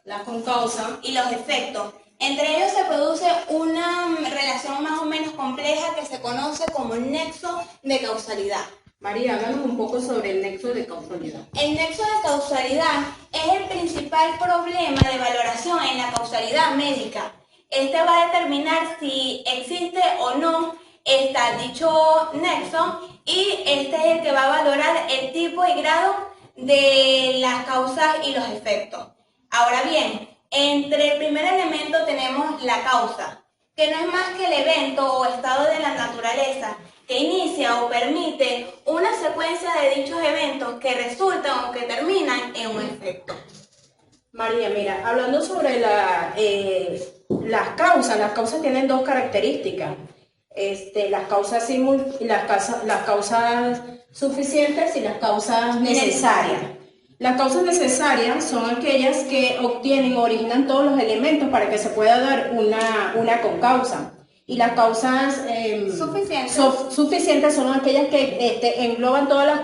la concausa y los efectos. Entre ellos se produce una relación más o menos compleja que se conoce como nexo de causalidad. María, háblanos un poco sobre el nexo de causalidad. El nexo de causalidad es el principal problema de valoración en la causalidad médica. Este va a determinar si existe o no está dicho nexo y este es el que va a valorar el tipo y grado de las causas y los efectos. Ahora bien, entre el primer elemento tenemos la causa, que no es más que el evento o estado de la naturaleza que inicia o permite una secuencia de dichos eventos que resultan o que terminan en un efecto. María, mira, hablando sobre las causas tienen dos características. Las causas suficientes y las causas necesarias. Las causas necesarias son aquellas que obtienen o originan todos los elementos para que se pueda dar una concausa. Y las causas suficientes son aquellas que engloban todas las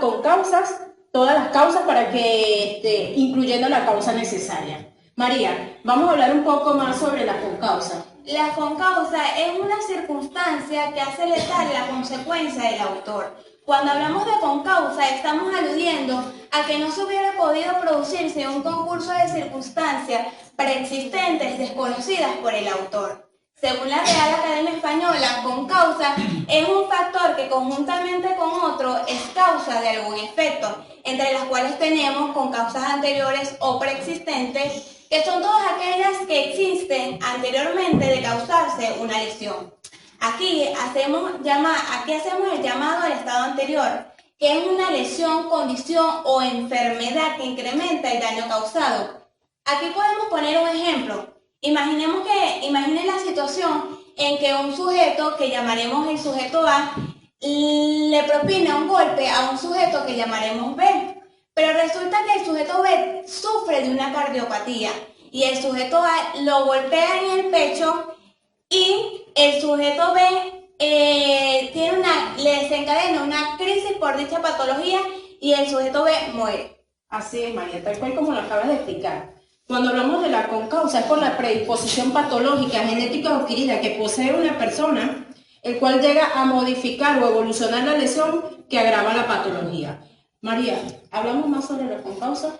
causas para que, incluyendo la causa necesaria. María, vamos a hablar un poco más sobre la concausa. La concausa es una circunstancia que hace letal la consecuencia del autor. Cuando hablamos de concausa, estamos aludiendo a que no se hubiera podido producirse un concurso de circunstancias preexistentes desconocidas por el autor. Según la Real Academia Española, concausa es un factor que conjuntamente con otro es causa de algún efecto, entre las cuales tenemos concausas anteriores o preexistentes, que son todas aquellas que existen anteriormente de causarse una lesión. Aquí hacemos el llamado al estado anterior, que es una lesión, condición o enfermedad que incrementa el daño causado. Aquí podemos poner un ejemplo. Imaginen la situación en que un sujeto, que llamaremos el sujeto A, le propina un golpe a un sujeto que llamaremos B. Pero resulta que el sujeto B sufre de una cardiopatía y el sujeto A lo golpea en el pecho y el sujeto B le desencadena una crisis por dicha patología y el sujeto B muere. Así es, María, tal cual como lo acabas de explicar. Cuando hablamos de la concausa es por la predisposición patológica genética adquirida que posee una persona, el cual llega a modificar o evolucionar la lesión que agrava la patología. María, ¿hablamos más sobre la concausa?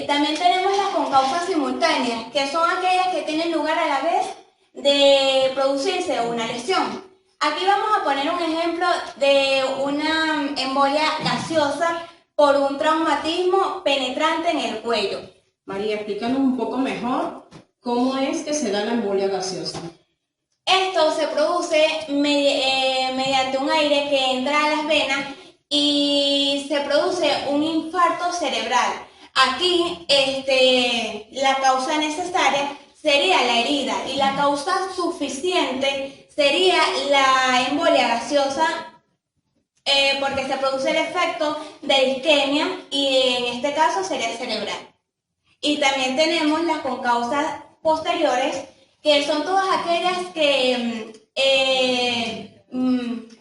También tenemos las concausas simultáneas, que son aquellas que tienen lugar a la vez de producirse una lesión. Aquí vamos a poner un ejemplo de una embolia gaseosa por un traumatismo penetrante en el cuello. María, explícanos un poco mejor cómo es que se da la embolia gaseosa. Esto se produce mediante un aire que entra a las venas y se produce un infarto cerebral. Aquí la causa necesaria sería la herida y la causa suficiente sería la embolia gaseosa porque se produce el efecto de isquemia y en este caso sería cerebral. Y también tenemos las concausas posteriores, que son todas aquellas que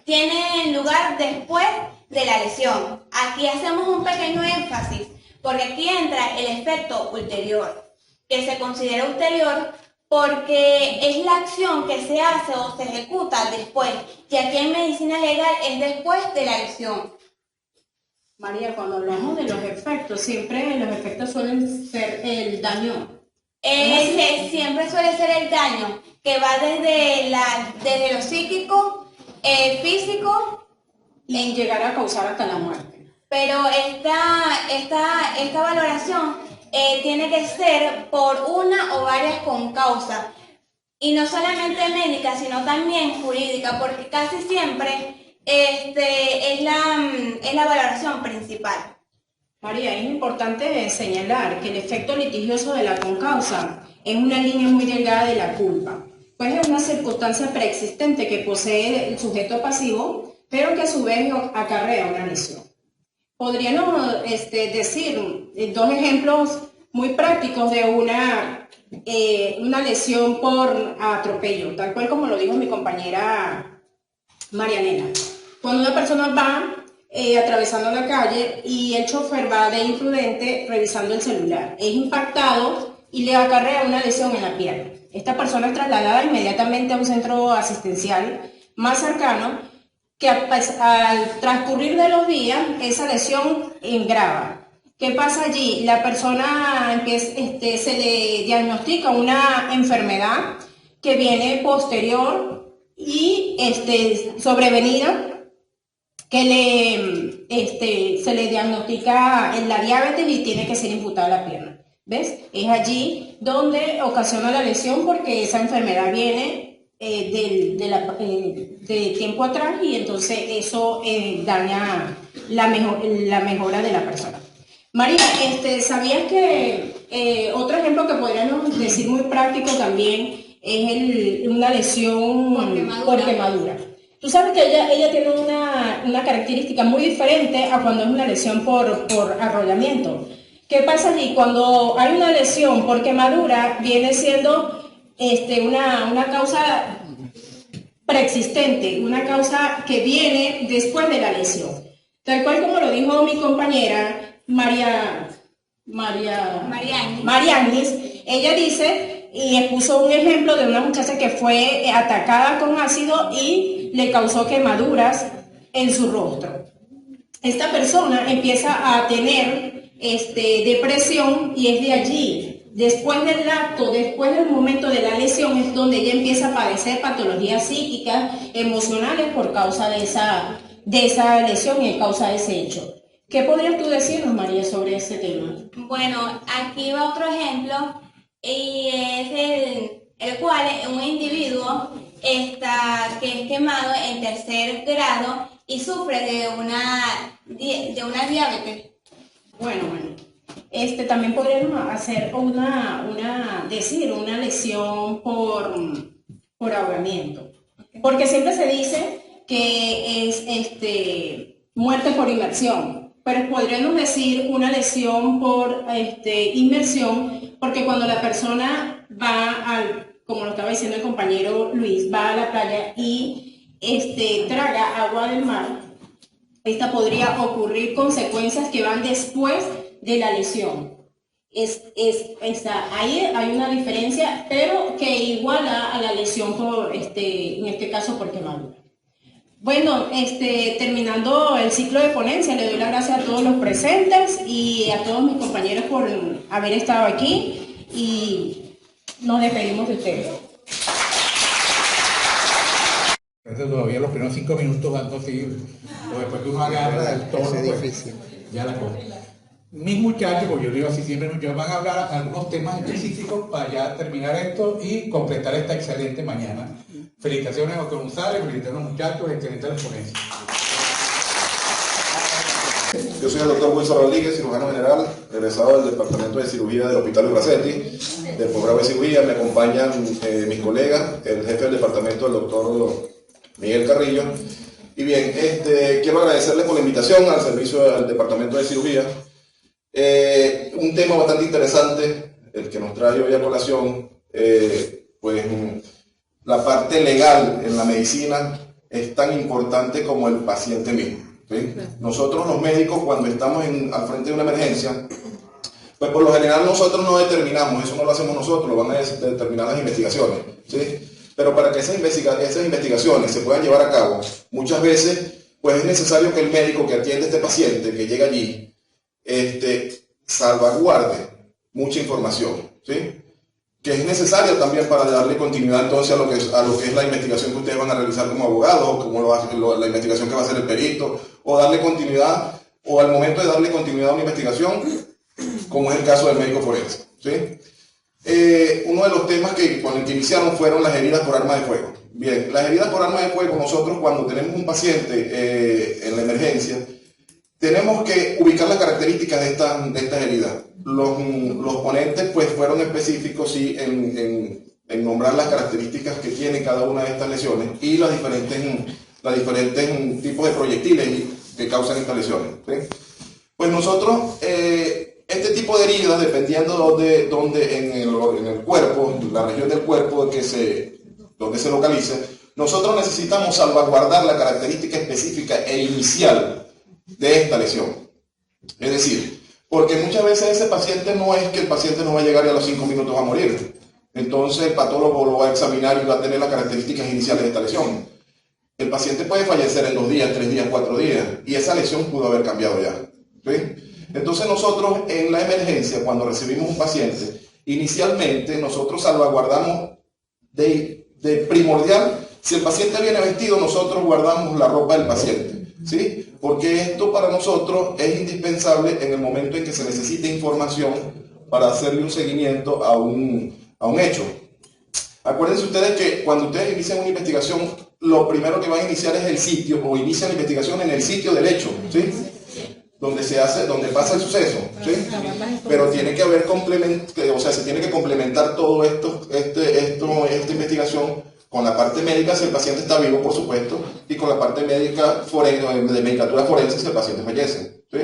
tienen lugar después de la lesión. Aquí hacemos un pequeño énfasis, porque aquí entra el efecto ulterior, que se considera ulterior porque es la acción que se hace o se ejecuta después, y aquí en medicina legal es después de la lesión. María, cuando hablamos de los efectos, siempre los efectos suelen ser el daño. Siempre suele ser el daño, que va desde lo psíquico, físico, y llegar a causar hasta la muerte. Pero esta valoración tiene que ser por una o varias concausas, y no solamente médica, sino también jurídica, porque casi siempre es la valoración principal. María, es importante señalar que el efecto litigioso de la concausa es una línea muy delgada de la culpa, pues es una circunstancia preexistente que posee el sujeto pasivo, pero que a su vez acarrea una lesión. Podríamos decir dos ejemplos muy prácticos de una lesión por atropello, tal cual como lo dijo mi compañera Marianela. Cuando una persona va atravesando la calle y el chofer va de imprudente revisando el celular, es impactado y le acarrea una lesión en la pierna. Esta persona es trasladada inmediatamente a un centro asistencial más cercano, que al transcurrir de los días esa lesión engrava. ¿Qué pasa allí? La persona se le diagnostica una enfermedad que viene posterior y sobrevenida, que se le diagnostica en la diabetes y tiene que ser imputada a la pierna. ¿Ves? Es allí donde ocasiona la lesión, porque esa enfermedad viene de tiempo atrás, y entonces eso daña la mejora de la persona. María, ¿sabías que otro ejemplo que podríamos decir muy práctico también es una lesión por quemadura? Tú sabes que ella tiene una característica muy diferente a cuando es una lesión por arrollamiento. ¿Qué pasa allí? Cuando hay una lesión por quemadura, viene siendo una causa preexistente, una causa que viene después de la lesión. Tal cual como lo dijo mi compañera Marianis, ella dice y expuso un ejemplo de una muchacha que fue atacada con ácido y le causó quemaduras en su rostro. Esta persona empieza a tener depresión, y es de allí, después del acto, después del momento de la lesión, es donde ella empieza a padecer patologías psíquicas, emocionales, por causa de esa lesión y a causa de ese hecho. ¿Qué podrías tú decirnos, María, sobre ese tema? Bueno, aquí va otro ejemplo, y es el cual un individuo que es quemado en tercer grado y sufre de una diabetes. Bueno, también podríamos hacer decir una lesión por ahogamiento, porque siempre se dice que es muerte por inmersión, pero podríamos decir una lesión por inmersión, porque cuando la persona va como lo estaba diciendo el compañero Luis, va a la playa y traga agua del mar, esta podría ocurrir consecuencias que van después de la lesión. Ahí hay una diferencia, pero que iguala a la lesión en este caso por quemadura. Bueno, terminando el ciclo de ponencia, le doy las gracias a todos los presentes y a todos mis compañeros por haber estado aquí, y nos despedimos de ustedes. Todavía los primeros 5 minutos van a seguir, o después que uno agarra el tono, pues, ya la cosa. Mis muchachos, como yo digo así siempre, van a hablar algunos temas específicos para ya terminar esto y completar esta excelente mañana. Felicitaciones a Dr. González, felicitaciones a los muchachos, excelente la ponencia. Yo soy el doctor Wilson Rodríguez, cirujano general, egresado del Departamento de Cirugía del Hospital Ibracetti, del programa de cirugía. Me acompañan mis colegas, el jefe del departamento, el doctor Miguel Carrillo. Y bien, quiero agradecerles por la invitación al servicio del Departamento de Cirugía. Un tema bastante interesante, el que nos trae hoy a colación, pues la parte legal en la medicina es tan importante como el paciente mismo, ¿sí? Nosotros los médicos, cuando estamos al frente de una emergencia, pues por lo general nosotros no determinamos, eso no lo hacemos nosotros, lo van a determinar las investigaciones, ¿sí? Pero para que esas investigaciones se puedan llevar a cabo, muchas veces pues es necesario que el médico que atiende a este paciente, que llega allí, salvaguarde mucha información, ¿sí? Que es necesaria también para darle continuidad entonces a lo que es la investigación que ustedes van a realizar como abogados, o como la investigación que va a hacer el perito, o darle continuidad, o al momento de darle continuidad a una investigación, como es el caso del médico forense, ¿sí? Uno de los temas con el que iniciaron fueron las heridas por arma de fuego. Bien, las heridas por arma de fuego, nosotros cuando tenemos un paciente en la emergencia, tenemos que ubicar las características de estas heridas. Los ponentes pues fueron específicos sí, en nombrar las características que tiene cada una de estas lesiones y los diferentes tipos de proyectiles que causan estas lesiones, ¿sí? Pues nosotros, este tipo de heridas, dependiendo de dónde en el cuerpo, la región del cuerpo donde se localice, nosotros necesitamos salvaguardar la característica específica e inicial de esta lesión. Es decir, Porque muchas veces ese paciente no es que el paciente no va a llegar y a los 5 minutos va a morir. Entonces el patólogo lo va a examinar y va a tener las características iniciales de esta lesión. El paciente puede fallecer en 2 días, 3 días, 4 días, y esa lesión pudo haber cambiado ya. ¿Sí? Entonces nosotros en la emergencia, cuando recibimos un paciente, inicialmente nosotros salvaguardamos de primordial, si el paciente viene vestido, nosotros guardamos la ropa del paciente, ¿sí? Porque esto para nosotros es indispensable en el momento en que se necesite información para hacerle un seguimiento a un hecho. Acuérdense ustedes que cuando ustedes inician una investigación, lo primero que van a iniciar es el sitio, o inician la investigación en el sitio del hecho, ¿sí? Donde pasa el suceso, ¿sí? Pero tiene que haber se tiene que complementar todo esta investigación con la parte médica si el paciente está vivo, por supuesto, y con la parte médica de medicatura forense si el paciente fallece, ¿sí?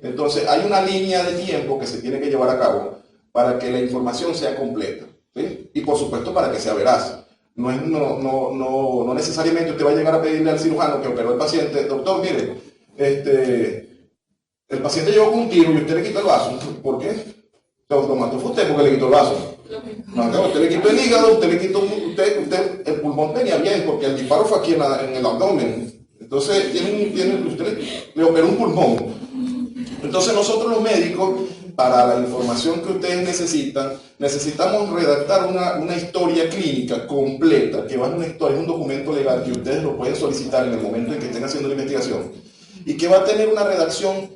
Entonces hay una línea de tiempo que se tiene que llevar a cabo para que la información sea completa, ¿sí? Y por supuesto para que sea veraz. No necesariamente usted va a llegar a pedirle al cirujano que operó al paciente, doctor, mire, el paciente llegó con un tiro y usted le quitó el vaso. ¿Por qué? Lo mató fue usted porque le quitó el vaso. No, usted le quitó el hígado, usted le quitó, el pulmón tenía bien porque el disparo fue aquí en el abdomen. Entonces usted le operó un pulmón. Entonces nosotros los médicos, para la información que ustedes necesitan, necesitamos redactar una historia clínica completa, que va a ser una historia, un documento legal que ustedes lo pueden solicitar en el momento en que estén haciendo la investigación, y que va a tener una redacción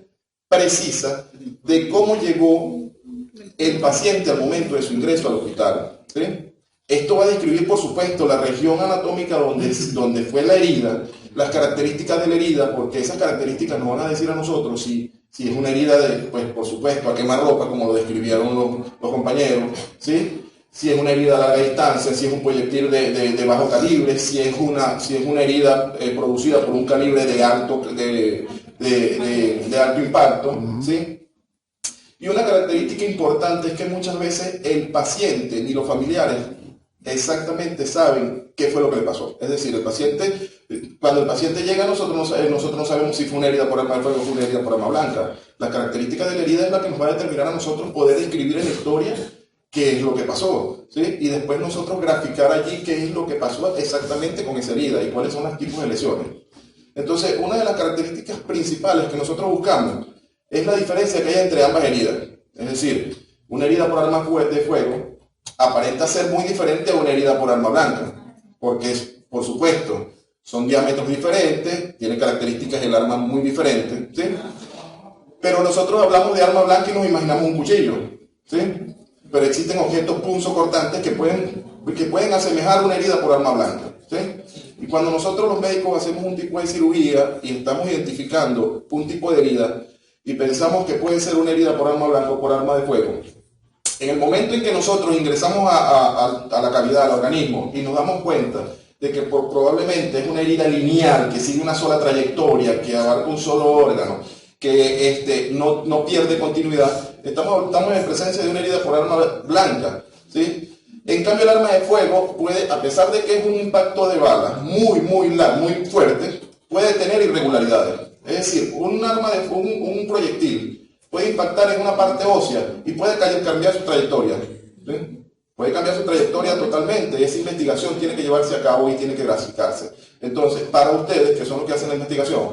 precisa de cómo llegó el paciente al momento de su ingreso al hospital, ¿sí? Esto va a describir, por supuesto, la región anatómica donde fue la herida, las características de la herida, porque esas características nos van a decir a nosotros si es una herida pues por supuesto, a quemarropa, como lo describieron los compañeros, ¿sí? Si es una herida a larga distancia, si es un proyectil de bajo calibre, si es una herida producida por un calibre de alto impacto, ¿sí? Y una característica importante es que muchas veces el paciente ni los familiares exactamente saben qué fue lo que le pasó. Es decir, cuando el paciente llega a nosotros no sabemos si fue una herida por arma de fuego o fue una herida por arma blanca. La característica de la herida es la que nos va a determinar a nosotros poder describir en la historia qué es lo que pasó, ¿sí? Y después nosotros graficar allí qué es lo que pasó exactamente con esa herida y cuáles son los tipos de lesiones. Entonces, una de las características principales que nosotros buscamos es la diferencia que hay entre ambas heridas. Es decir, una herida por arma de fuego aparenta ser muy diferente a una herida por arma blanca, porque, por supuesto, son diámetros diferentes, tiene características del arma muy diferentes, ¿sí? Pero nosotros hablamos de arma blanca y nos imaginamos un cuchillo, ¿sí? Pero existen objetos punzocortantes que pueden asemejar una herida por arma blanca, ¿sí? Y cuando nosotros los médicos hacemos un tipo de cirugía y estamos identificando un tipo de herida y pensamos que puede ser una herida por arma blanca o por arma de fuego, en el momento en que nosotros ingresamos a la cavidad, al organismo, y nos damos cuenta de que probablemente es una herida lineal, que sigue una sola trayectoria, que abarca un solo órgano, que no pierde continuidad, estamos en presencia de una herida por arma blanca, ¿sí? En cambio, el arma de fuego puede, a pesar de que es un impacto de bala muy fuerte, puede tener irregularidades. Es decir, un proyectil puede impactar en una parte ósea y puede cambiar su trayectoria, ¿sí? Puede cambiar su trayectoria totalmente. Esa investigación tiene que llevarse a cabo y tiene que graficarse. Entonces, para ustedes, que son los que hacen la investigación,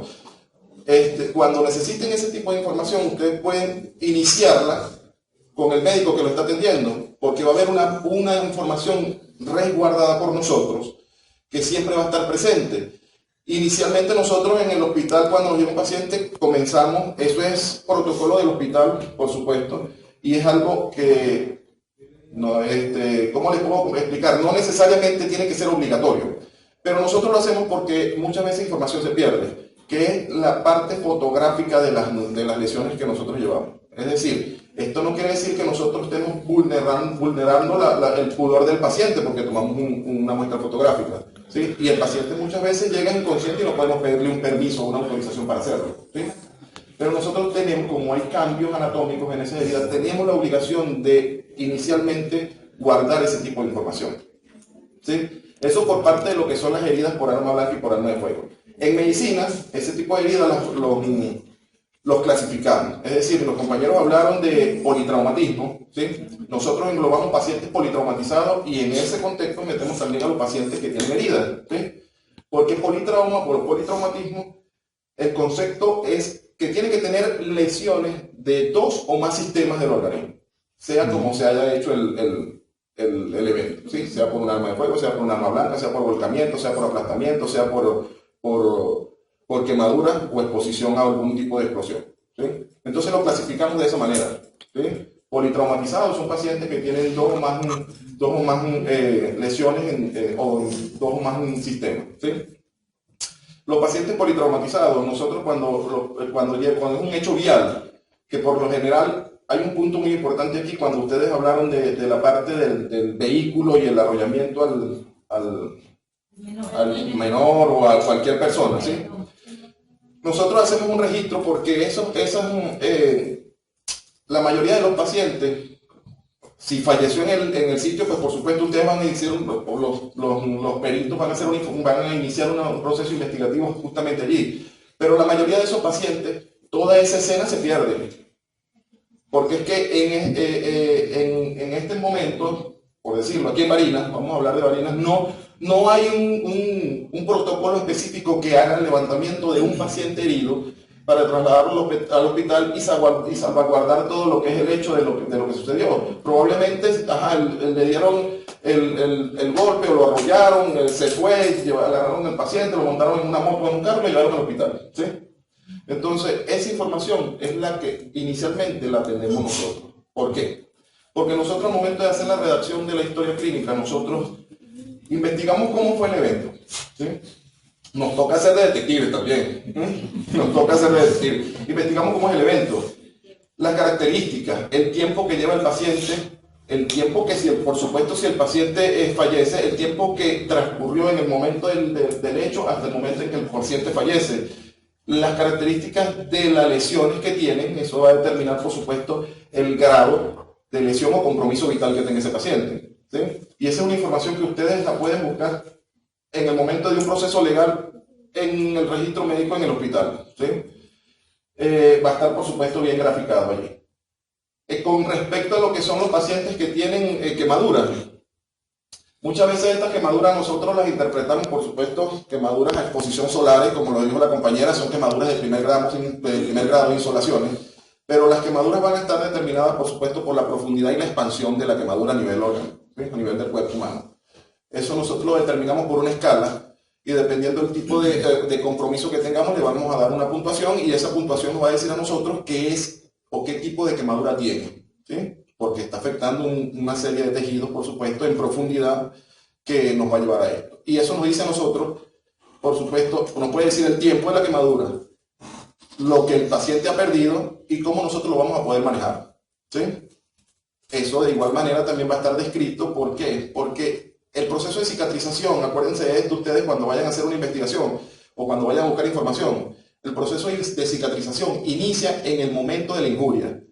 cuando necesiten ese tipo de información, ustedes pueden iniciarla con el médico que lo está atendiendo, porque va a haber una información resguardada por nosotros que siempre va a estar presente. Inicialmente nosotros en el hospital, cuando nos llega un paciente, comenzamos, eso es protocolo del hospital, por supuesto, y es algo que, ¿cómo les puedo explicar? No necesariamente tiene que ser obligatorio, pero nosotros lo hacemos porque muchas veces información se pierde, que es la parte fotográfica de las lesiones que nosotros llevamos. Es decir, esto no quiere decir que nosotros estemos vulnerando el pudor del paciente porque tomamos una muestra fotográfica, ¿sí? Y el paciente muchas veces llega inconsciente y no podemos pedirle un permiso o una autorización para hacerlo, ¿sí? Pero nosotros tenemos, como hay cambios anatómicos en esa herida, tenemos la obligación de inicialmente guardar ese tipo de información, ¿sí? Eso por parte de lo que son las heridas por arma blanca y por arma de fuego. En medicina, ese tipo de heridas los clasificamos. Es decir, los compañeros hablaron de politraumatismo, ¿sí? Nosotros englobamos pacientes politraumatizados y en ese contexto metemos también a los pacientes que tienen heridas, ¿sí? Porque politrauma, por politraumatismo, el concepto es que tiene que tener lesiones de 2 o más sistemas del organismo, sea como se haya hecho el evento, ¿sí? Sea por un arma de fuego, sea por un arma blanca, sea por volcamiento, sea por aplastamiento, sea por quemadura o exposición a algún tipo de explosión, ¿sí? Entonces lo clasificamos de esa manera, ¿sí? Politraumatizados son pacientes que tienen 2 o más lesiones o 2 o más sistemas, ¿sí? Los pacientes politraumatizados, nosotros cuando es un hecho vial, que por lo general hay un punto muy importante aquí, cuando ustedes hablaron de la parte del vehículo y el arrollamiento al menor o a cualquier persona, ¿sí? Nosotros hacemos un registro porque la mayoría de los pacientes, si falleció en el sitio, pues por supuesto ustedes van a iniciar, los peritos van a iniciar un proceso investigativo justamente allí. Pero la mayoría de esos pacientes, toda esa escena se pierde. Porque es que en este momento, por decirlo, aquí en Barinas, vamos a hablar de Barinas, no hay un protocolo específico que haga el levantamiento de un paciente herido para trasladarlo al hospital y salvaguardar todo lo que es el hecho de lo que sucedió. Probablemente le dieron el golpe o lo arrollaron, se fue, agarraron al paciente, lo montaron en una moto o en un carro y lo llevaron al hospital, ¿sí? Entonces, esa información es la que inicialmente la tenemos nosotros. ¿Por qué? Porque nosotros al momento de hacer la redacción de la historia clínica, nosotros investigamos cómo fue el evento, ¿sí? Nos toca hacer de detectives también. Nos toca hacer de detectives. Investigamos cómo es el evento, las características, el tiempo que lleva el paciente, el tiempo que, por supuesto, si el paciente fallece, el tiempo que transcurrió en el momento del hecho hasta el momento en que el paciente fallece, las características de las lesiones que tienen, eso va a determinar, por supuesto, el grado de lesión o compromiso vital que tenga ese paciente, ¿sí? Y esa es una información que ustedes la pueden buscar en el momento de un proceso legal en el registro médico en el hospital, ¿sí? Va a estar, por supuesto, bien graficado allí. Con respecto a lo que son los pacientes que tienen quemaduras, muchas veces estas quemaduras nosotros las interpretamos, por supuesto, quemaduras a exposición solar, como lo dijo la compañera, son quemaduras de primer grado de insolaciones, pero las quemaduras van a estar determinadas, por supuesto, por la profundidad y la expansión de la quemadura a nivel órgano, ¿sí? A nivel del cuerpo humano. Eso nosotros lo determinamos por una escala y dependiendo del tipo de compromiso que tengamos le vamos a dar una puntuación y esa puntuación nos va a decir a nosotros qué es o qué tipo de quemadura tiene, ¿sí? Porque está afectando una serie de tejidos, por supuesto, en profundidad que nos va a llevar a esto. Y eso nos dice a nosotros, por supuesto, nos puede decir el tiempo de la quemadura, lo que el paciente ha perdido y cómo nosotros lo vamos a poder manejar, ¿sí? Eso de igual manera también va a estar descrito. ¿Por qué? Porque el proceso de cicatrización, acuérdense de esto ustedes cuando vayan a hacer una investigación o cuando vayan a buscar información, el proceso de cicatrización inicia en el momento de la injuria.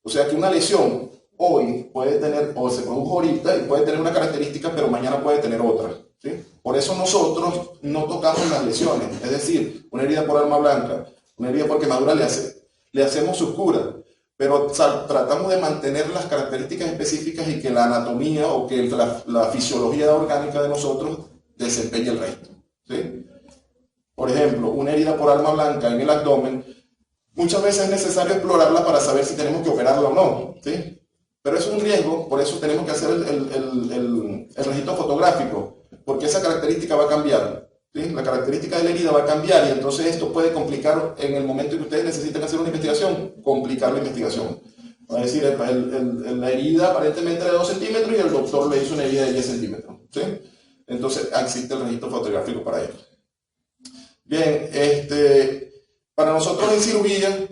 O sea que una lesión hoy puede tener, o se produjo ahorita y puede tener una característica, pero mañana puede tener otra, ¿sí? Por eso nosotros no tocamos las lesiones, es decir, una herida por arma blanca, una herida por quemadura le hacemos su cura, pero tratamos de mantener las características específicas y que la anatomía o que la fisiología orgánica de nosotros desempeñe el resto, ¿sí? Por ejemplo, una herida por arma blanca en el abdomen, muchas veces es necesario explorarla para saber si tenemos que operarla o no, ¿sí? Pero es un riesgo, por eso tenemos que hacer el registro fotográfico, porque esa característica va a cambiar, ¿sí? La característica de la herida va a cambiar y entonces esto puede complicar en el momento en que ustedes necesiten hacer una investigación, complicar la investigación. Va a decir, la herida aparentemente de 2 centímetros y el doctor le hizo una herida de 10 centímetros, ¿sí? Entonces existe el registro fotográfico para ello. Bien, para nosotros en cirugía,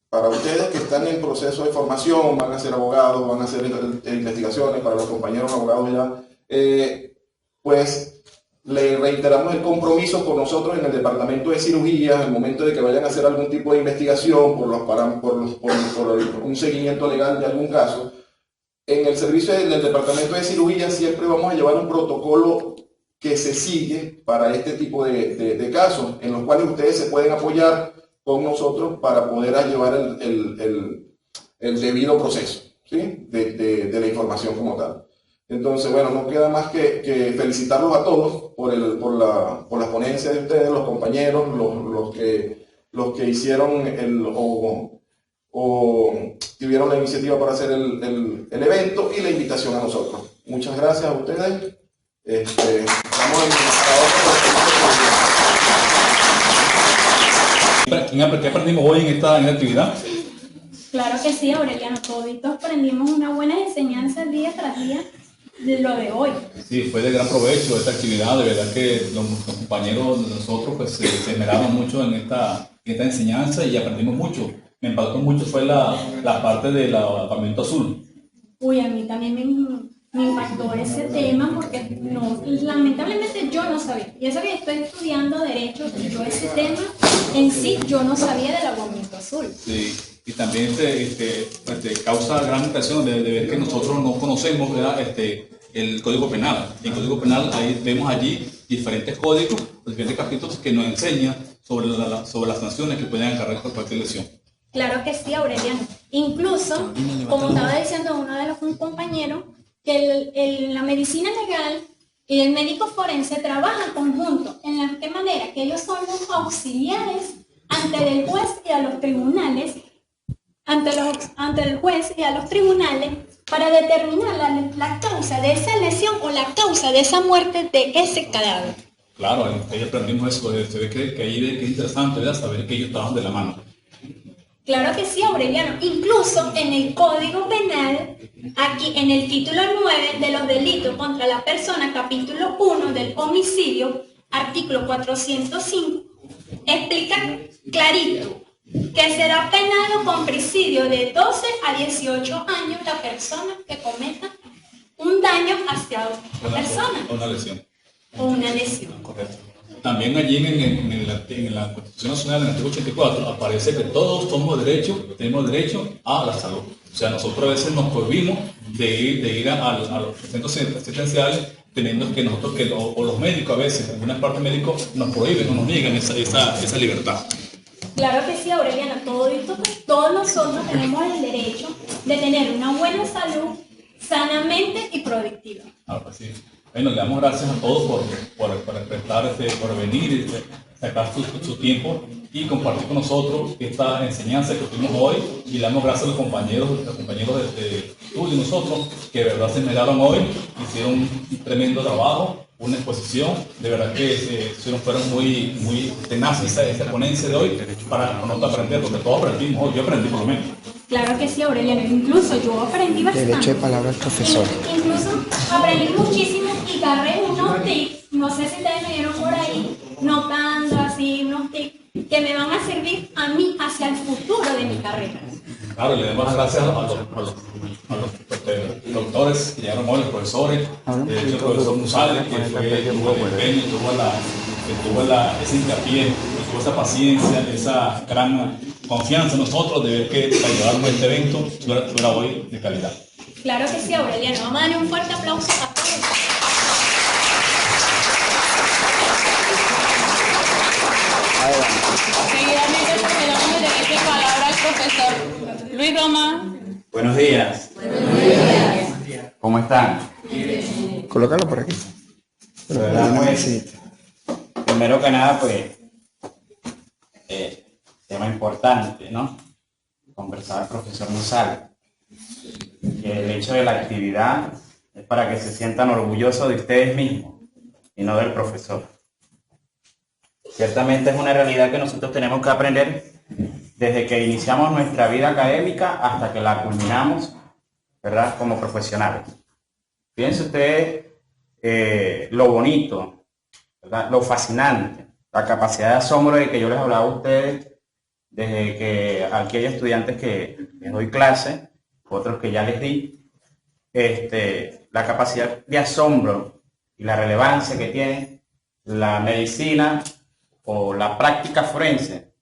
para ustedes que están en proceso de formación, van a ser abogados, van a hacer investigaciones, para los compañeros abogados ya, pues le reiteramos el compromiso con nosotros en el departamento de cirugía, en el momento de que vayan a hacer algún tipo de investigación por un seguimiento legal de algún caso. En el servicio del departamento de cirugía siempre vamos a llevar un protocolo que se sigue para este tipo de casos, en los cuales ustedes se pueden apoyar con nosotros para poder llevar el debido proceso, ¿sí? de la información como tal. Entonces, bueno, no queda más que felicitarlos a todos por la ponencia de ustedes, los compañeros, los que hicieron o tuvieron la iniciativa para hacer el evento y la invitación a nosotros. Muchas gracias a ustedes. Vamos a ¿Qué aprendimos hoy en esta actividad? Claro que sí, Aureliano, toditos aprendimos una buena enseñanza día tras día de lo de hoy. Sí, fue de gran provecho esta actividad, de verdad que los compañeros de nosotros pues, se esmeraron mucho en esta enseñanza y aprendimos mucho. Me impactó mucho fue la parte del pavimento azul. Uy, a mí también me impactó ese tema porque lamentablemente yo no sabía. Y eso que estoy estudiando Derecho, y yo ese tema en sí yo no sabía del pavimento azul. Sí. Y también causa gran impresión de ver que nosotros no conocemos, ¿verdad? El Código Penal. En el Código Penal ahí vemos allí diferentes códigos, diferentes capítulos que nos enseñan sobre las sanciones que pueden acarrear por cualquier lesión. Claro que sí, Aureliano. Incluso, como estaba diciendo uno de los compañeros, que la medicina legal y el médico forense trabajan conjuntos. ¿En la qué manera? Que ellos son los auxiliares ante el juez y a los tribunales, ante el juez y a los tribunales para determinar la causa de esa lesión o la causa de esa muerte de ese cadáver. Claro, ahí aprendimos eso, se ve que ahí es interesante, ¿verdad? Saber que ellos trabajan de la mano. Claro que sí, Aureliano. Incluso en el Código Penal, aquí en el título 9 de los delitos contra la persona, capítulo 1 del homicidio, artículo 405, explica clarito que será penado con presidio de 12 a 18 años la persona que cometa un daño hacia otra persona. Una lesión. O una lesión. Correcto. También allí en la Constitución Nacional, en el artículo 84, aparece que todos tenemos derecho a la salud. O sea, nosotros a veces nos prohibimos de ir a los centros asistenciales, teniendo que nosotros, o los médicos a veces, en algunas partes médicos nos prohíben, nos niegan esa libertad. Claro que sí, Aureliano, todos nosotros tenemos el derecho de tener una buena salud sanamente y productiva. Ah, pues sí. Bueno, le damos gracias a todos por venir, sacar su tiempo y compartir con nosotros esta enseñanza que tuvimos hoy, y le damos gracias a los compañeros de estudio y nosotros que de verdad se esmeraron hoy, hicieron un tremendo trabajo, una exposición, de verdad que fueron muy tenaces esta ponencia de hoy para nosotros aprender, porque todos aprendimos hoy, yo aprendí por lo menos. Claro que sí, Aureliano, incluso yo aprendí bastante. Derecho de palabra al profesor. Incluso aprendí muchísimo y agarré unos tips, no sé si ustedes me vieron por ahí, notando así unos tips que me van a servir a mí hacia el futuro de mi carrera. Claro, le damos las gracias a los doctores que llegaron hoy, los profesores, el profesor Musale, que tuvo el empeño, tuvo ese hincapié, tuvo esa paciencia, esa gran confianza en nosotros de ver que para llevarnos este evento fuera hoy de calidad. Claro que sí, Aureliano. Vamos a darle un fuerte aplauso a todos. Seguidamente procedamos de derecho de palabra al profesor Luis Román. Buenos días. Buenos días. ¿Cómo están? Colócalo por aquí. De verdad, pues, primero que nada, pues, tema importante, ¿no? Conversaba el profesor Musal, que el hecho de la actividad es para que se sientan orgullosos de ustedes mismos y no del profesor. Ciertamente es una realidad que nosotros tenemos que aprender desde que iniciamos nuestra vida académica hasta que la culminamos, ¿verdad? Como profesionales. Fíjense ustedes lo bonito, ¿verdad? Lo fascinante, la capacidad de asombro de que yo les hablaba a ustedes desde que aquí hay estudiantes que les doy clase, otros que ya les di, la capacidad de asombro y la relevancia que tiene la medicina o la práctica forense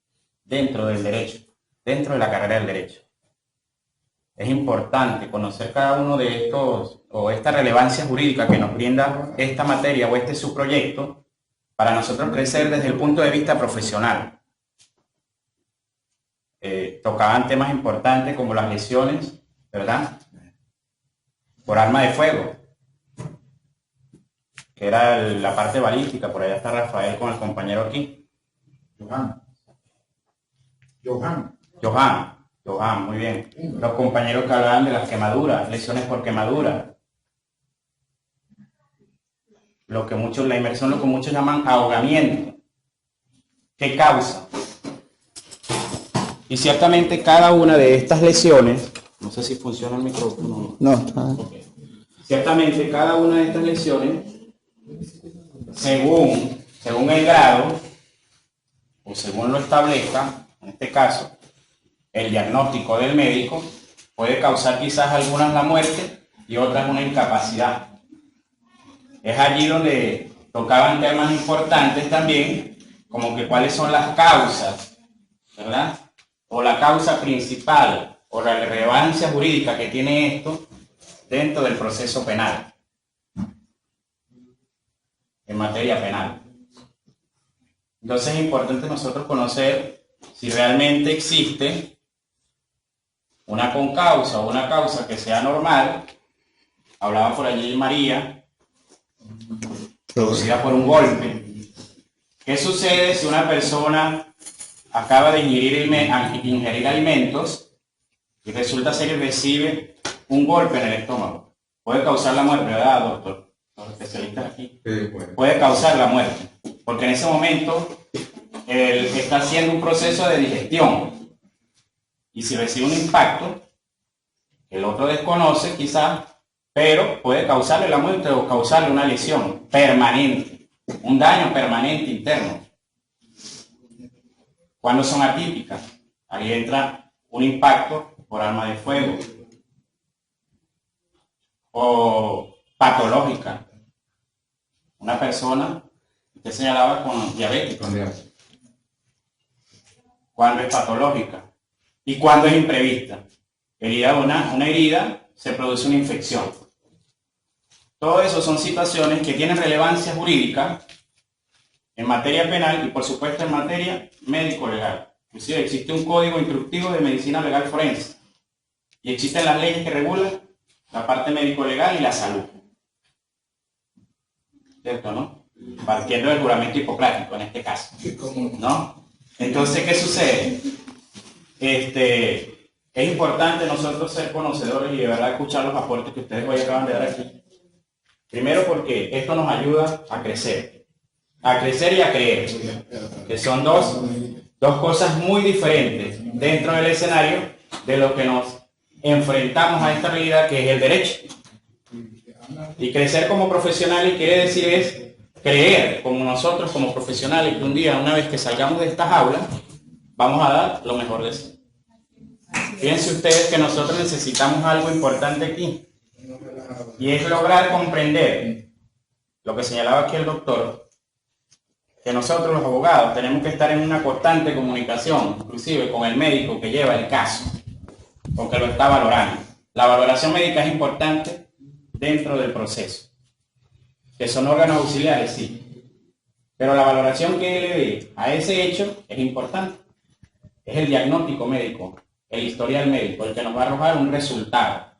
dentro del derecho, dentro de la carrera del derecho. Es importante conocer cada uno de estos, o esta relevancia jurídica que nos brinda esta materia o este subproyecto, para nosotros crecer desde el punto de vista profesional. tocaban temas importantes como las lesiones, ¿verdad? Por arma de fuego, que era la parte balística. Por allá está Rafael con el compañero aquí. Johan, muy bien. Los compañeros que hablaban de las quemaduras, lesiones por quemadura. La inmersión, lo que muchos llaman ahogamiento. ¿Qué causa? Y ciertamente cada una de estas lesiones, no sé si funciona el micrófono. No, está. Okay. Ciertamente cada una de estas lesiones, según el grado, o según lo establezca, en este caso, el diagnóstico del médico, puede causar quizás algunas la muerte y otras una incapacidad. Es allí donde tocaban temas importantes también, como que cuáles son las causas, ¿verdad? O la causa principal, o la relevancia jurídica que tiene esto dentro del proceso penal, en materia penal. Entonces es importante nosotros conocer si realmente existe una concausa o una causa que sea normal. Hablaba por allí María, producida por un golpe. ¿Qué sucede si una persona acaba de ingerir alimentos y resulta ser que recibe un golpe en el estómago? Puede causar la muerte, ¿verdad, doctor? Los especialistas aquí. Puede causar la muerte, porque en ese momento él está haciendo un proceso de digestión. Y si recibe un impacto, el otro desconoce quizás, pero puede causarle la muerte o causarle una lesión permanente, un daño permanente interno. ¿Cuándo son atípicas? Ahí entra un impacto por arma de fuego o patológica. Una persona, usted señalaba con diabético. ¿Cuándo es patológica? ¿Y cuándo es imprevista? Una herida, se produce una infección. Todo eso son situaciones que tienen relevancia jurídica en materia penal y por supuesto en materia médico-legal. Inclusive existe un código instructivo de medicina legal forense y existen las leyes que regulan la parte médico-legal y la salud. ¿Cierto, no? Partiendo del juramento hipocrático en este caso, ¿no? Entonces, ¿qué sucede? Es importante nosotros ser conocedores y de verdad escuchar los aportes que ustedes hoy acaban de dar aquí. Primero porque esto nos ayuda a crecer y a creer, que son dos cosas muy diferentes dentro del escenario de lo que nos enfrentamos a esta realidad que es el derecho. Y crecer como profesionales quiere decir es creer como nosotros como profesionales que un día, una vez que salgamos de estas aulas, vamos a dar lo mejor de sí. Fíjense ustedes que nosotros necesitamos algo importante aquí, y es lograr comprender lo que señalaba aquí el doctor, que nosotros los abogados tenemos que estar en una constante comunicación, inclusive con el médico que lleva el caso, porque lo está valorando. La valoración médica es importante dentro del proceso, que son órganos auxiliares, sí, pero la valoración que le dé a ese hecho es importante. Es el diagnóstico médico, el historial médico, el que nos va a arrojar un resultado.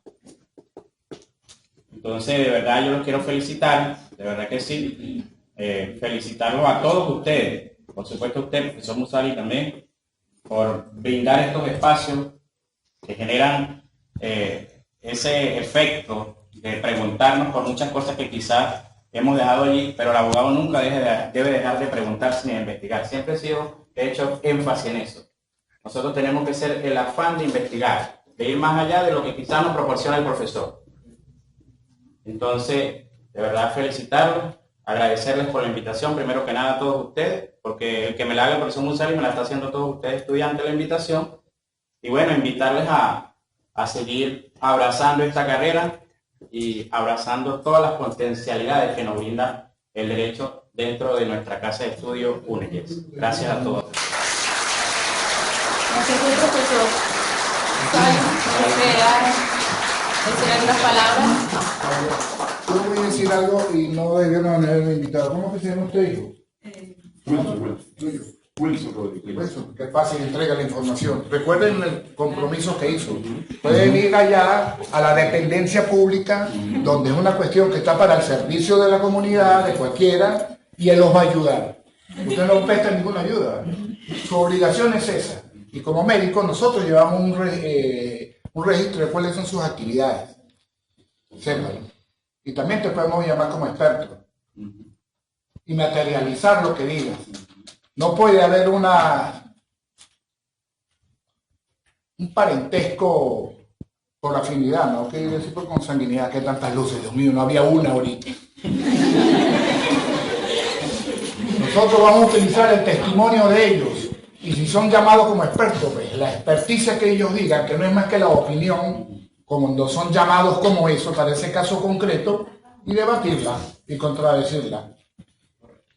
Entonces, de verdad, yo los quiero felicitar, de verdad que sí, felicitarlos a todos ustedes, por supuesto a usted, profesor Musali, también, por brindar estos espacios que generan ese efecto de preguntarnos por muchas cosas que quizás hemos dejado allí, pero el abogado nunca debe dejar de preguntarse ni de investigar. Siempre he hecho énfasis en eso. Nosotros tenemos que ser el afán de investigar, de ir más allá de lo que quizás nos proporciona el profesor. Entonces, de verdad felicitarlos, agradecerles por la invitación, primero que nada a todos ustedes, porque el que me la haga el profesor Musali me la está haciendo a todos ustedes estudiantes la invitación, y bueno, invitarles a seguir abrazando esta carrera y abrazando todas las potencialidades que nos brinda el derecho dentro de nuestra casa de estudio UNEYES. Gracias a todos. Gracias, profesor. ¿Decir algunas palabras? Yo voy a decir algo y no debieron haberme invitado. ¿Cómo que se llama usted, hijo? Tuyo. Wilson Rodríguez. Wilson, qué fácil entrega la información. Recuerden el compromiso que hizo. Pueden ir allá a la dependencia pública, donde es una cuestión que está para el servicio de la comunidad, de cualquiera, y él los va a ayudar. Usted no presta ninguna ayuda. Su obligación es esa. Y como médico, nosotros llevamos un registro de cuáles son sus actividades. Sépalo. Y también te podemos llamar como experto. Y materializar lo que digas. No puede haber un parentesco por afinidad, ¿no? ¿Qué quiere decir por consanguinidad? ¿Qué tantas luces? Dios mío, no había una ahorita. Nosotros vamos a utilizar el testimonio de ellos. Y si son llamados como expertos, pues, la experticia que ellos digan, que no es más que la opinión, cuando son llamados como eso, para ese caso concreto, y debatirla y contradecirla.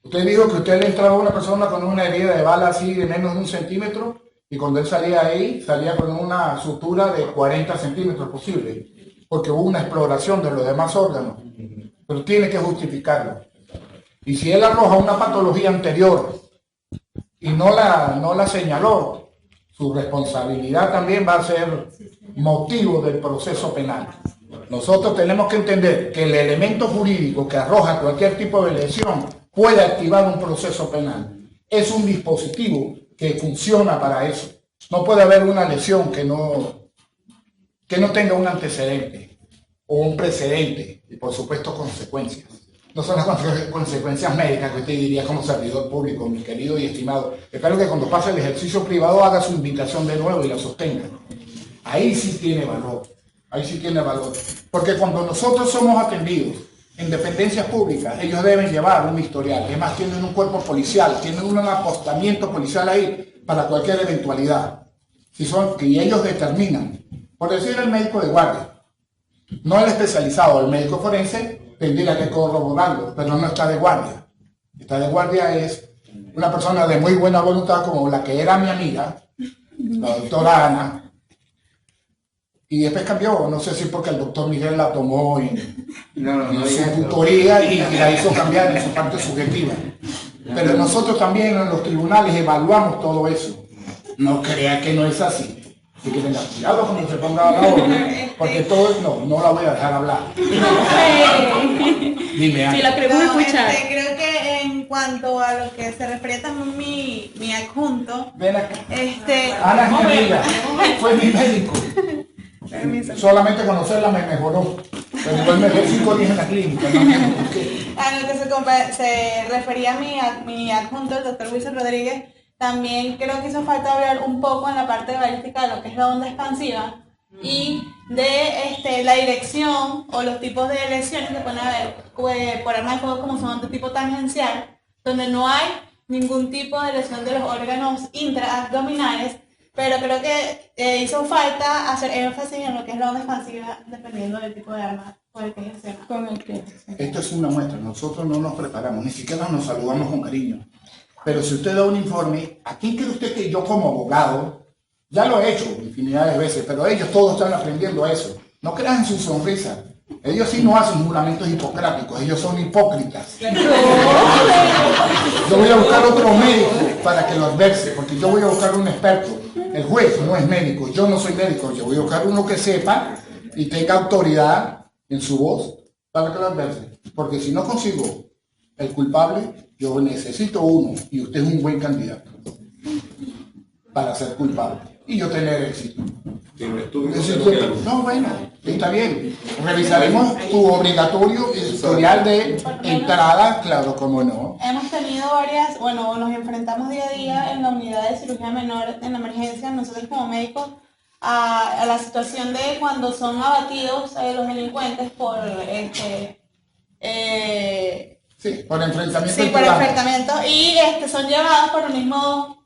Usted dijo que usted le entraba a una persona con una herida de bala así de menos de 1 centímetro y cuando él salía ahí, salía con una sutura de 40 centímetros posible, porque hubo una exploración de los demás órganos, pero tiene que justificarlo. Y si él arroja una patología anterior y no la señaló, su responsabilidad también va a ser motivo del proceso penal. Nosotros tenemos que entender que el elemento jurídico que arroja cualquier tipo de lesión puede activar un proceso penal. Es un dispositivo que funciona para eso. No puede haber una lesión que no tenga un antecedente o un precedente y por supuesto consecuencias. No son las consecuencias médicas que usted diría como servidor público, mi querido y estimado. Espero que cuando pase el ejercicio privado haga su invitación de nuevo y la sostenga. Ahí sí tiene valor. Ahí sí tiene valor. Porque cuando nosotros somos atendidos en dependencias públicas, ellos deben llevar un historial. Además, tienen un cuerpo policial, tienen un apostamiento policial ahí para cualquier eventualidad. Y ellos determinan, por decir el médico de guardia, no el especializado, el médico forense tendría que corroborarlo, pero no está de guardia. Está de guardia es una persona de muy buena voluntad como la que era mi amiga, la doctora Ana, y después cambió, no sé si porque el doctor Miguel la tomó en su tutoría y la hizo cambiar en su parte subjetiva. Pero nosotros también en los tribunales evaluamos todo eso. No crea que no es así. Así que tenga cuidado cuando se ponga a hablar, porque todo no la voy a dejar hablar. Dime, Ana. Si la queremos escuchar. Creo que en cuanto a lo que se refiere también mi adjunto, Ven acá. Ana es mi amiga, fue mi médico. Solamente conocerla me mejoró. Pero después me dejé 5 días en la clínica. A lo que se refería mi adjunto, el doctor Wilson Rodríguez, también creo que hizo falta hablar un poco en la parte de balística de lo que es la onda expansiva y de la dirección o los tipos de lesiones que pueden haber por arma de fuego como son de tipo tangencial, donde no hay ningún tipo de lesión de los órganos intraabdominales, pero creo que hizo falta hacer énfasis en lo que es la onda expansiva dependiendo del tipo de arma por el que ejercemos. Esto es una muestra, nosotros no nos preparamos, ni siquiera nos saludamos con cariño. Pero si usted da un informe, ¿a quién cree usted que yo como abogado, ya lo he hecho infinidad de veces, pero ellos todos están aprendiendo eso? No crean en su sonrisa. Ellos sí no hacen juramentos hipocráticos, ellos son hipócritas. Yo voy a buscar otro médico para que lo adverse, porque yo voy a buscar un experto. El juez no es médico, yo no soy médico, yo voy a buscar uno que sepa y tenga autoridad en su voz para que lo adverse. Porque si no consigo el culpable, yo necesito uno y usted es un buen candidato para ser culpable y yo tener éxito. No, bueno, está bien. Revisaremos tu obligatorio historial de entrada, claro, como no. Hemos tenido nos enfrentamos día a día en la unidad de cirugía menor en emergencia, nosotros como médicos, a la situación de cuando son abatidos los delincuentes por sí, por enfrentamiento. Sí, por enfrentamiento. Y son llevados por lo mismo,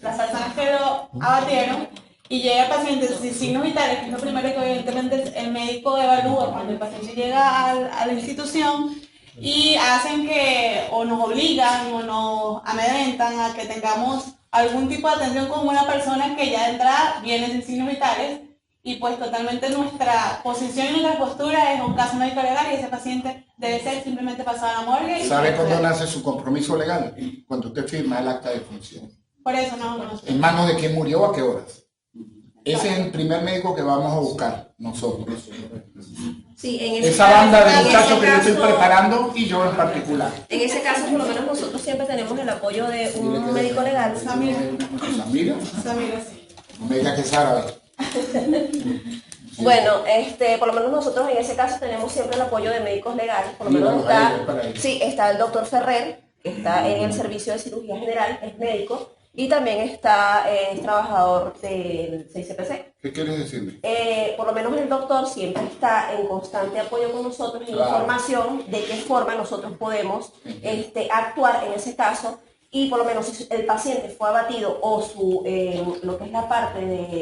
las personas que lo abatieron, y llega el paciente sin signos vitales, que es lo primero que evidentemente el médico evalúa cuando el paciente llega a la institución, y hacen que, o nos obligan, o nos amedrentan a que tengamos algún tipo de atención con una persona que ya de entrada viene sin signos vitales, y pues totalmente nuestra posición y nuestra postura es un caso médico legal y ese paciente debe ser simplemente pasado a la morgue. ¿Sabe cuándo nace su compromiso legal? Cuando usted firma el acta de función. Por eso no. ¿En manos de quién murió a qué horas? Ese es el primer médico que vamos a buscar nosotros. Sí, en ese Esa banda de en muchachos ese que yo estoy caso- preparando y yo en particular. En ese caso, por lo menos nosotros siempre tenemos el apoyo de un médico legal. ¿Samira? Samira, sí. No me diga que es árabe. Bueno, por lo menos nosotros en ese caso tenemos siempre el apoyo de médicos legales. Por lo menos Míralos a ellos, para ellos. sí, está el doctor Ferrer, que está en el servicio de cirugía general, es médico, y también está es trabajador del CICPC. ¿Qué quieres decirme? Por lo menos el doctor siempre está en constante apoyo con nosotros en Claro. información de qué forma nosotros podemos actuar en ese caso, y por lo menos si el paciente fue abatido o lo que es la parte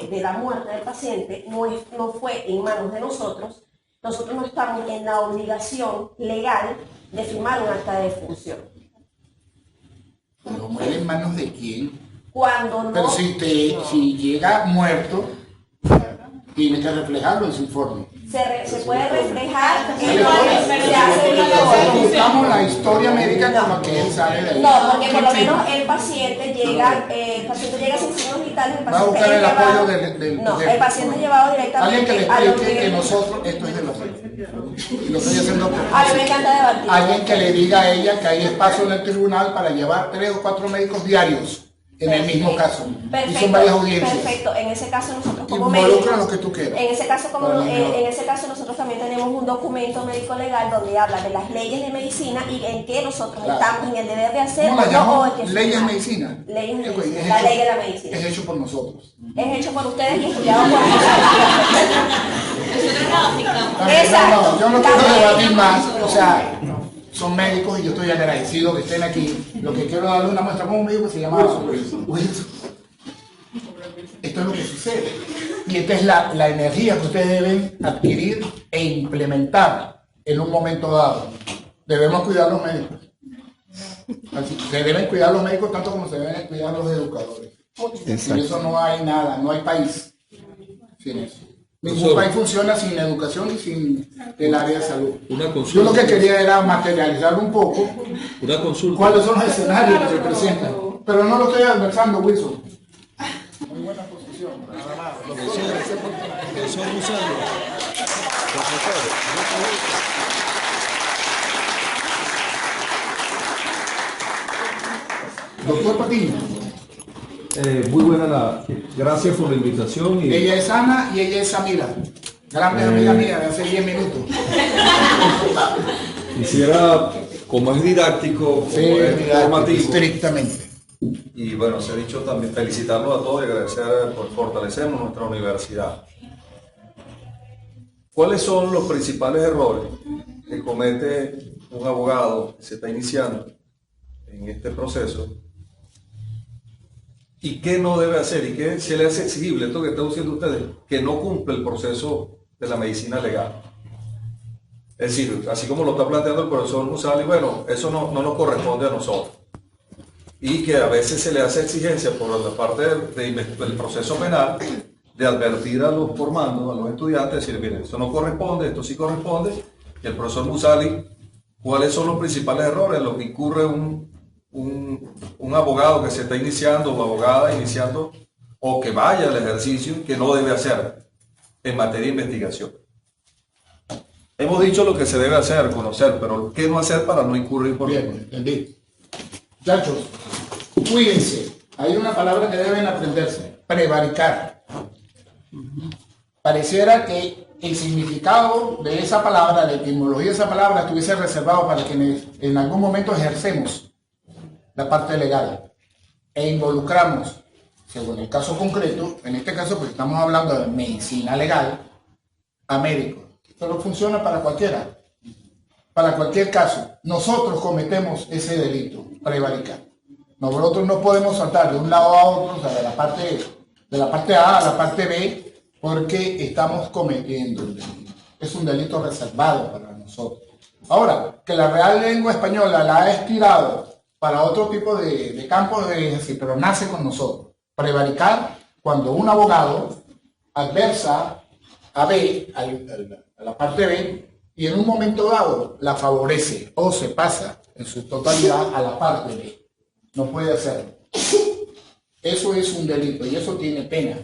de la muerte del paciente no fue en manos de nosotros no estamos en la obligación legal de firmar un acta de defunción. ¿Pero muere en manos de quién? Cuando no... Pero si llega muerto, tiene que reflejarlo en su informe. Se puede reflejar en ¿Se le pone? se hace una labor. Buscamos la historia médica con la que él sale de ahí. No, porque por lo menos el paciente llega sin signos vitales. Va a buscar el apoyo del No, el paciente es llevado directamente alguien que le a los explique que niveles. nosotros, esto es de los y lo estoy haciendo por A mí me encanta debatir. alguien que le diga a ella que hay espacio en el tribunal para llevar 3 o 4 médicos diarios en el mismo caso. Y son varias audiencias. Perfecto. En ese caso nosotros como Involucra médicos, lo que tú quieras. en ese caso Para mí no. en ese caso nosotros también tenemos un documento médico legal donde habla de las leyes de medicina y en qué nosotros Claro. estamos en el deber de hacer ¿Cómo la o llamo? en qué Leyes de firmar. medicina. Leyes de Es medicina. hecho- La ley de la medicina. Es hecho por nosotros. Es hecho por ustedes y estudiado por nosotros. No, yo no quiero También. debatir más. O sea, son médicos y yo estoy agradecido que estén aquí. Lo que quiero darle una muestra con un médico que se llama Wilson. Esto es lo que sucede. Y esta es la energía que ustedes deben adquirir e implementar en un momento dado. Debemos cuidar los médicos. Así, se deben cuidar los médicos tanto como se deben cuidar los educadores. Sin eso no hay nada, no hay país. Sin eso. Ningún país funciona sin educación y sin el área de salud. Una Yo consulta. lo que quería era materializar un poco Una consulta. cuáles son los escenarios que se presentan. Pero no lo estoy adversando, Wilson. Muy buena posición. Nada más. Profesor Musando. Doctor Patiño. Muy buena gracias por la invitación. Y Ella es Ana y ella es Samira. Grande amiga mía de hace 10 minutos. quisiera, como es didáctico, como es informativo, estrictamente. y bueno, se ha dicho también, felicitarlos a todos y agradecer por fortalecernos nuestra universidad. ¿Cuáles son los principales errores que comete un abogado que se está iniciando en este proceso? ¿Y qué no debe hacer? ¿Y qué se le hace exigible? Esto que están diciendo ustedes, que no cumple el proceso de la medicina legal. Es decir, así como lo está planteando el profesor Musali, bueno, eso no nos corresponde a nosotros. Y que a veces se le hace exigencia por la parte del proceso penal de advertir a los formandos, a los estudiantes, decir, miren, eso no corresponde, esto sí corresponde. Y el profesor Musali, ¿cuáles son los principales errores en los que incurre un abogado que se está iniciando o abogada iniciando o que vaya al ejercicio que no debe hacer en materia de investigación? Hemos dicho lo que se debe hacer, conocer, pero ¿qué no hacer para no incurrir por Bien, entendí. Muchachos, cuídense. Hay una palabra que deben aprenderse. Prevaricar. Pareciera que el significado de esa palabra, la etimología de esa palabra, estuviese reservado para quienes en algún momento ejercemos la parte legal e involucramos, según el caso concreto, en este caso pues estamos hablando de medicina legal, a médicos, pero funciona para cualquiera, para cualquier caso. Nosotros cometemos ese delito, prevaricar. Nosotros no podemos saltar de un lado a otro, o sea, de la parte A a la parte B, porque estamos cometiendo un delito. Es un delito reservado para nosotros. Ahora, que la Real Lengua Española la ha estirado para otro tipo de campos, pero nace con nosotros. Prevaricar cuando un abogado adversa a B, a la parte B, y en un momento dado la favorece o se pasa en su totalidad a la parte B. No puede hacerlo. Eso es un delito y eso tiene pena.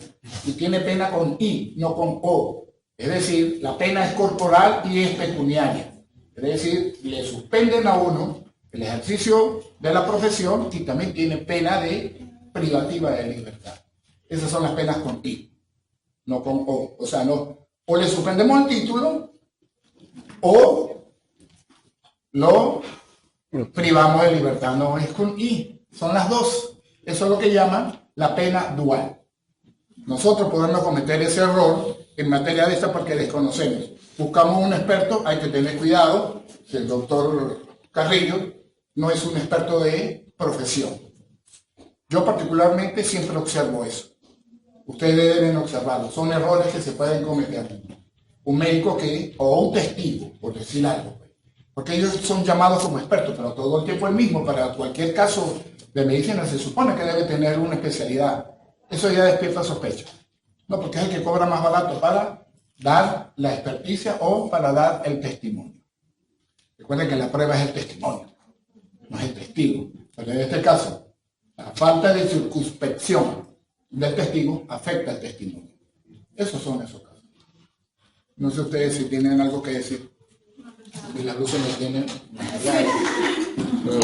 Y tiene pena con I, no con O. Es decir, la pena es corporal y es pecuniaria. Es decir, le suspenden a uno el ejercicio de la profesión y también tiene pena de privativa de libertad. Esas son las penas con I, no con O. O sea, no, o le suspendemos el título o lo privamos de libertad. No es con I, son las dos. Eso es lo que llaman la pena dual. Nosotros podemos cometer ese error en materia de esta porque desconocemos. Buscamos un experto, hay que tener cuidado. Si el doctor Carrillo no es un experto de profesión. Yo particularmente siempre observo eso. Ustedes deben observarlo. Son errores que se pueden cometer. Un médico o un testigo, por decir algo. Porque ellos son llamados como expertos, pero todo el tiempo el mismo. Para cualquier caso de medicina se supone que debe tener una especialidad. Eso ya despierta sospecha. No, porque es el que cobra más barato para dar la experticia o para dar el testimonio. Recuerden que la prueba es el testimonio, no es el testigo. Pero en este caso, la falta de circunspección del testigo afecta al testimonio. Esos son esos casos. No sé ustedes si tienen algo que decir. Y las luces me tienen.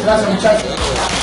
Gracias, muchachos.